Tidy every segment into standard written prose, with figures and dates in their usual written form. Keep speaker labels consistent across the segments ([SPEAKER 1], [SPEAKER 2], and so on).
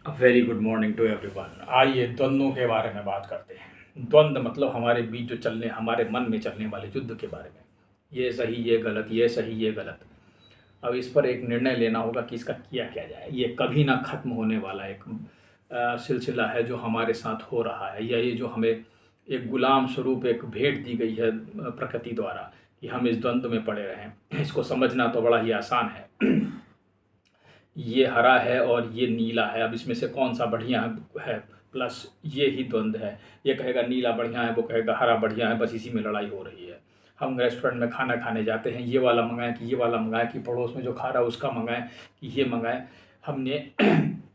[SPEAKER 1] Very good morning to everyone. आइए द्वंद्वों के बारे में बात करते हैं। द्वंद्व मतलब हमारे बीच जो हमारे मन में चलने वाले युद्ध के बारे में। ये सही, ये गलत, ये सही, ये गलत। अब इस पर एक निर्णय लेना होगा कि इसका किया क्या जाए। ये कभी ना खत्म होने वाला एक सिलसिला है जो हमारे साथ हो रहा है, या ये जो हमें एक गुलाम स्वरूप एक भेंट दी गई है प्रकृति द्वारा, कि हम इस द्वंद्व में पड़े रहें। इसको समझना तो बड़ा ही आसान है। ये हरा है और ये नीला है, अब इसमें से कौन सा बढ़िया है, प्लस ये ही द्वंद्व है। ये कहेगा नीला बढ़िया है, वो कहेगा हरा बढ़िया है, बस इसी में लड़ाई हो रही है। हम रेस्टोरेंट में खाना खाने जाते हैं, ये वाला मंगाएं कि ये वाला मंगाएं, कि पड़ोस में जो खा रहा है उसका मंगाएं कि ये मंगाएं। हमने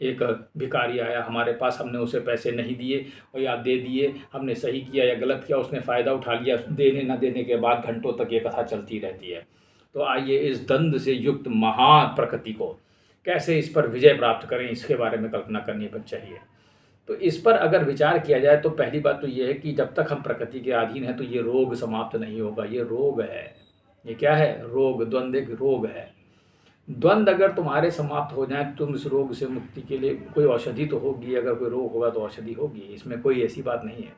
[SPEAKER 1] एक भिखारी आया हमारे पास, हमने उसे पैसे नहीं दिए और या दे दिए, हमने सही किया या गलत किया, उसने फ़ायदा उठा लिया। देने ना देने के बाद घंटों तक ये कथा चलती रहती है। तो आइए इस द्वंद्व से युक्त महान प्रकृति को कैसे इस पर विजय प्राप्त करें, इसके बारे में कल्पना करनी चाहिए। तो इस पर अगर विचार किया जाए तो पहली बात तो ये है कि जब तक हम प्रकृति के अधीन हैं तो ये रोग समाप्त नहीं होगा। ये रोग है। ये क्या है? रोग। द्वंद्व एक रोग है। द्वंद्व अगर तुम्हारे समाप्त हो जाए, तुम इस रोग से मुक्ति के लिए कोई औषधि तो होगी। अगर कोई रोग होगा तो औषधि होगी, इसमें कोई ऐसी बात नहीं है।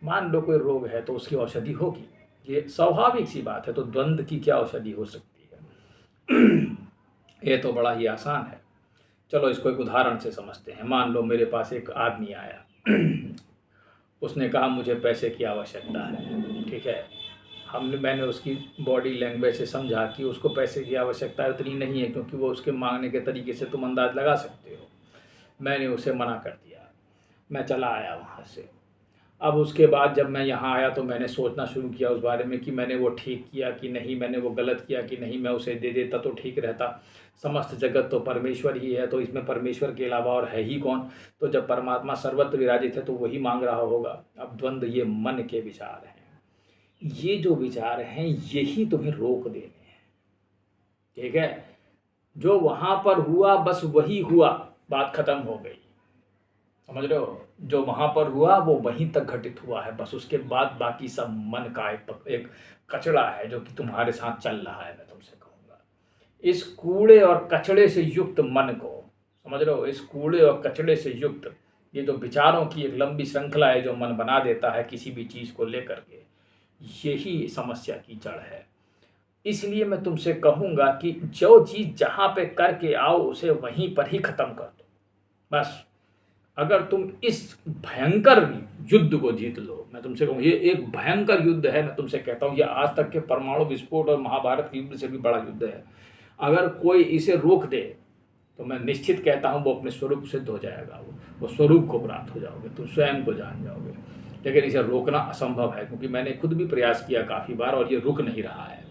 [SPEAKER 1] मान लो कोई रोग है तो उसकी औषधि होगी, ये स्वाभाविक सी बात है। तो द्वंद्व की क्या औषधि हो सकती है? ये तो बड़ा ही आसान है। चलो इसको एक उदाहरण से समझते हैं। मान लो मेरे पास एक आदमी आया। उसने कहा मुझे पैसे की आवश्यकता है। ठीक है, मैंने उसकी बॉडी लैंग्वेज से समझा कि उसको पैसे की आवश्यकता उतनी नहीं है, क्योंकि वो उसके मांगने के तरीके से तुम अंदाज लगा सकते हो। मैंने उसे मना कर दिया, मैं चला आया वहाँ से। अब उसके बाद जब मैं यहाँ आया तो मैंने सोचना शुरू किया उस बारे में कि मैंने वो ठीक किया कि नहीं, मैंने वो गलत किया कि नहीं, मैं उसे दे देता तो ठीक रहता। समस्त जगत तो परमेश्वर ही है, तो इसमें परमेश्वर के अलावा और है ही कौन? तो जब परमात्मा सर्वत्र विराजित है तो वही मांग रहा होगा। अब द्वंद्व ये मन के विचार हैं। ये जो विचार हैं यही तुम्हें रोक देने हैं। ठीक है, जो वहाँ पर हुआ बस वही हुआ, बात खत्म हो गई। समझ रहे हो? जो वहाँ पर हुआ वो वहीं तक घटित हुआ है, बस उसके बाद बाकी सब मन का एक कचड़ा है जो कि तुम्हारे साथ चल रहा है। मैं तुमसे कहूँगा, इस कूड़े और कचड़े से युक्त मन को, समझ रहे हो, इस कूड़े और कचड़े से युक्त ये जो विचारों की एक लंबी श्रृंखला है जो मन बना देता है किसी भी चीज़ को लेकर के, यही समस्या की जड़ है। इसलिए मैं तुमसे कहूँगा कि जो चीज़ जहाँ पे करके आओ उसे वहीं पर ही ख़त्म कर दो। बस अगर तुम इस भयंकर युद्ध को जीत लो, मैं तुमसे कहूँ ये एक भयंकर युद्ध है। मैं तुमसे कहता हूँ ये आज तक के परमाणु विस्फोट और महाभारत के युद्ध से भी बड़ा युद्ध है। अगर कोई इसे रोक दे तो मैं निश्चित कहता हूँ वो अपने स्वरूप सिद्ध हो जाएगा। वो स्वरूप को प्राप्त हो जाओगे, तुम स्वयं को जान जाओगे। लेकिन इसे रोकना असंभव है, क्योंकि मैंने खुद भी प्रयास किया काफ़ी बार और ये रुक नहीं रहा है।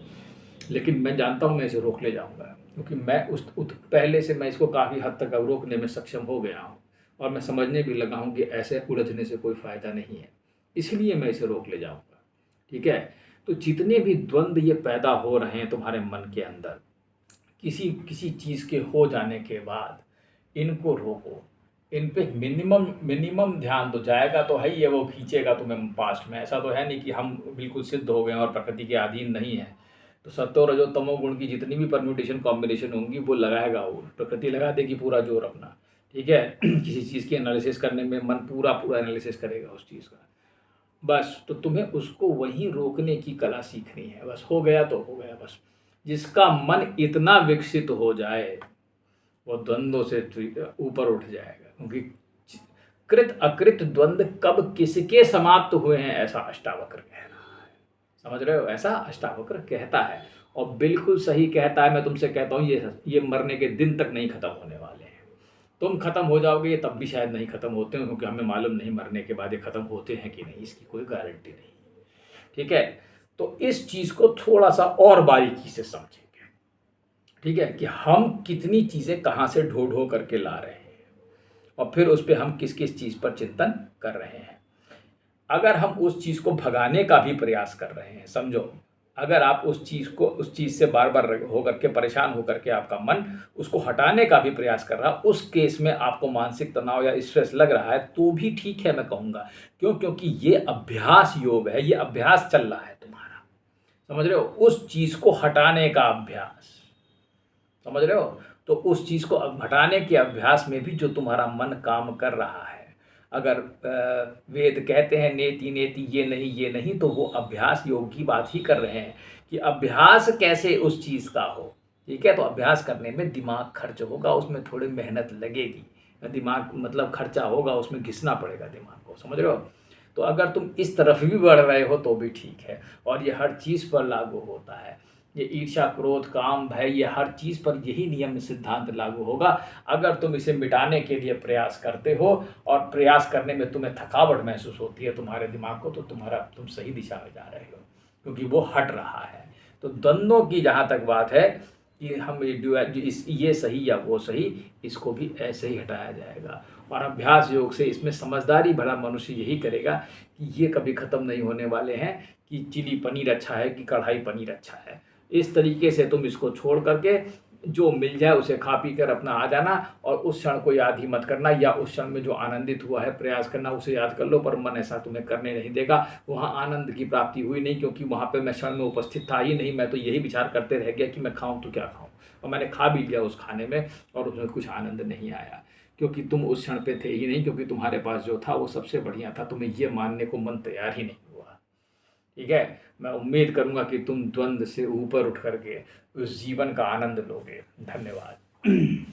[SPEAKER 1] लेकिन मैं जानता हूँ मैं इसे रोक ले जाऊँगा, क्योंकि मैं पहले से मैं इसको काफ़ी हद तक अब रोकने में सक्षम हो गया हूँ। और मैं समझने भी लगा हूँ कि ऐसे उलझने से कोई फ़ायदा नहीं है, इसलिए मैं इसे रोक ले जाऊँगा। ठीक है, तो जितने भी द्वंद्व ये पैदा हो रहे हैं तुम्हारे मन के अंदर, किसी किसी चीज़ के हो जाने के बाद इनको रोको। इन पे मिनिमम ध्यान तो जाएगा तो है ही है, वो खींचेगा तुम्हें पास्ट में। ऐसा तो है नहीं कि हम बिल्कुल सिद्ध हो गए और प्रकृति के अधीन नहीं है। तो सत्व रजो तमो गुण की जितनी भी परम्यूटेशन कॉम्बिनेशन होंगी वो लगाएगा, वो प्रकृति लगा देगी पूरा जोर अपना। ठीक है, किसी चीज़ की एनालिसिस करने में मन पूरा पूरा एनालिसिस करेगा उस चीज़ का। बस तो तुम्हें उसको वहीं रोकने की कला सीखनी है। बस हो गया तो हो गया। बस जिसका मन इतना विकसित हो जाए वो द्वंद्वों से ऊपर उठ जाएगा, क्योंकि कृत अकृत द्वंद्व कब किसके समाप्त हुए हैं ऐसा अष्टावक्र कह रहा है। समझ रहे हो? ऐसा अष्टावक्र कहता है और बिल्कुल सही कहता है। मैं तुमसे कहता हूँ ये मरने के दिन तक नहीं खत्म होने वाले हैं। तुम खत्म हो जाओगे ये तब भी शायद नहीं खत्म होते हैं, क्योंकि हमें मालूम नहीं मरने के बाद ये खत्म होते हैं कि नहीं, इसकी कोई गारंटी नहीं। ठीक है, तो इस चीज़ को थोड़ा सा और बारीकी से समझेंगे। ठीक है, कि हम कितनी चीज़ें कहाँ से ढो ढो करके ला रहे हैं और फिर उस पर हम किस किस चीज़ पर चिंतन कर रहे हैं। अगर हम उस चीज़ को भगाने का भी प्रयास कर रहे हैं, समझो, अगर आप उस चीज़ से बार बार होकर के परेशान होकर के आपका मन उसको हटाने का भी प्रयास कर रहा है, उस केस में आपको मानसिक तनाव या स्ट्रेस लग रहा है तो भी ठीक है, मैं कहूँगा। क्यों? क्योंकि ये अभ्यास योग है, ये अभ्यास चल रहा है तुम्हारा। समझ रहे हो? उस चीज़ को हटाने का अभ्यास। समझ रहे हो? तो उस चीज़ को हटाने के अभ्यास में भी जो तुम्हारा मन काम कर रहा है, अगर वेद कहते हैं नेति नेति ये नहीं, तो वो अभ्यास योग की बात ही कर रहे हैं कि अभ्यास कैसे उस चीज़ का हो। ठीक है, तो अभ्यास करने में दिमाग खर्च होगा, उसमें थोड़ी मेहनत लगेगी, दिमाग मतलब खर्चा होगा, उसमें घिसना पड़ेगा दिमाग को, समझ रहे हो। तो अगर तुम इस तरफ भी बढ़ रहे हो तो भी ठीक है, और ये हर चीज़ पर लागू होता है। ये ईर्ष्या, क्रोध, काम, भय, ये हर चीज़ पर यही नियम सिद्धांत लागू होगा। अगर तुम इसे मिटाने के लिए प्रयास करते हो और प्रयास करने में तुम्हें थकावट महसूस होती है तुम्हारे दिमाग को, तो तुम सही दिशा में जा रहे हो, क्योंकि वो हट रहा है। तो द्वंद्वों की जहाँ तक बात है कि हम ये सही या वो सही, इसको भी ऐसे ही हटाया जाएगा। और अभ्यास योग से इसमें समझदारी भरा मनुष्य यही करेगा कि ये कभी ख़त्म नहीं होने वाले हैं कि चिली पनीर अच्छा है कि कढ़ाई पनीर अच्छा है। इस तरीके से तुम इसको छोड़ करके जो मिल जाए उसे खा पी कर अपना आ जाना, और उस क्षण को याद ही मत करना, या उस क्षण में जो आनंदित हुआ है प्रयास करना उसे याद कर लो, पर मन ऐसा तुम्हें करने नहीं देगा। वहाँ आनंद की प्राप्ति हुई नहीं, क्योंकि वहाँ पे मैं क्षण में उपस्थित था ही नहीं। मैं तो यही विचार करते रह गया कि मैं खाऊं तो क्या खाऊं, और मैंने खा भी लिया उस खाने में, और उसमें कुछ आनंद नहीं आया, क्योंकि तुम उस क्षण पे थे ही नहीं, क्योंकि तुम्हारे पास जो था वो सबसे बढ़िया था। तुम्हें ये मानने को मन तैयार ही नहीं हुआ। ठीक है, मैं उम्मीद करूंगा कि तुम द्वंद्व से ऊपर उठ करके उस जीवन का आनंद लोगे। धन्यवाद।